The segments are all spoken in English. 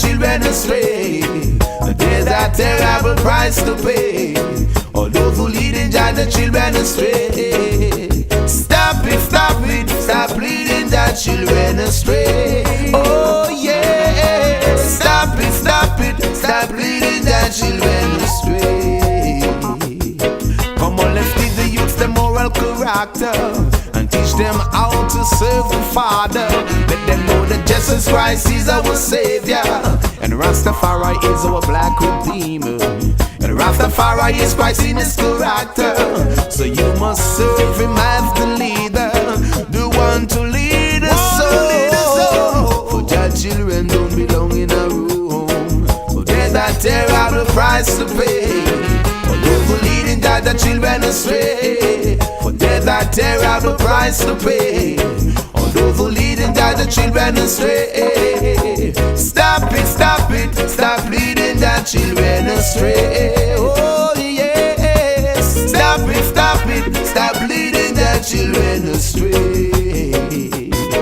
children astray. There's a terrible price to pay. All those who leading the children astray. Stop it, stop it, stop leading the children astray. Oh yeah, stop it, stop it, stop leading the children astray. Come on, let's teach the youths the moral character and teach them how to serve the Father. Let them know that Jesus Christ is our Savior and Rastafari is our black Redeemer. And Rastafari is Christ in his character. So you must serve him as the leader, the one to lead us soul. For your children don't belong in a room. For there's a terrible price to pay. For those who leading the children astray. For there's a terrible price to pay. All those who leading the children astray. Stop it, stop it, stop leading the children astray. Oh yes, stop it, stop it, stop leading the children astray.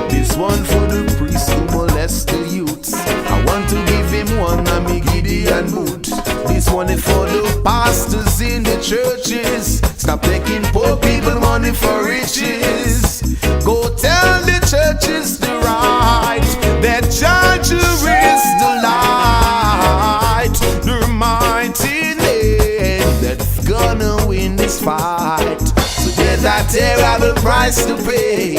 This one for the priest who molest the youths. I want to give him one a me Gideon boot. This one is for the pastors in the churches. Stop taking poor people money for riches. Go tell the churches the right, that Jah is the light, the mighty name that's gonna win this fight. So there's a terrible price to pay.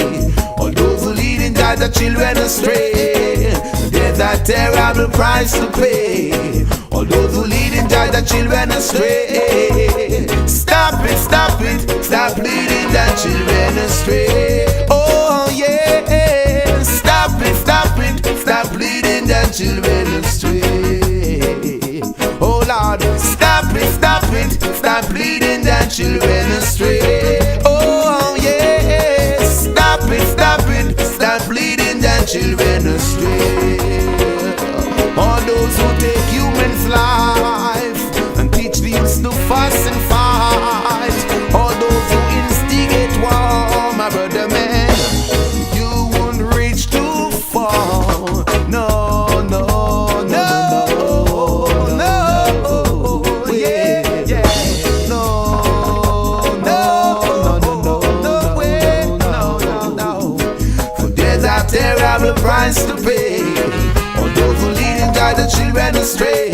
All those who leading the children astray. There's a terrible price to pay. All those who leading the children astray. Stop it, stop it, stop leading the children astray. Oh yeah, stop it, stop it, stop leading the children astray. Oh Lord, stop it, stop it, stop leading the children astray. Oh yeah, stop it, stop it, stop leading the children astray. All those who take humans' life and teach the youths to fuss and fight. All those who instigate war, my brother man, you won't reach too far. No, no, no, no, no, yeah, yeah. No, no, no, no, no way, no, no, no. For there's a terrible price to pay. All those who leading the children astray.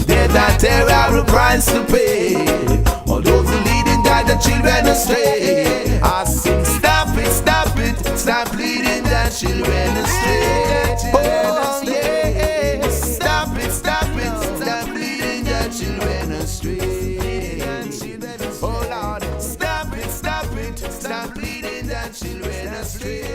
There's a terrible price to pay. All those who leading the children astray. I sing, stop it, stop it, stop leading the children astray. Oh yeah, stop it, stop it, stop leading the children astray. Oh Lord, stop it, stop it, stop leading the children astray.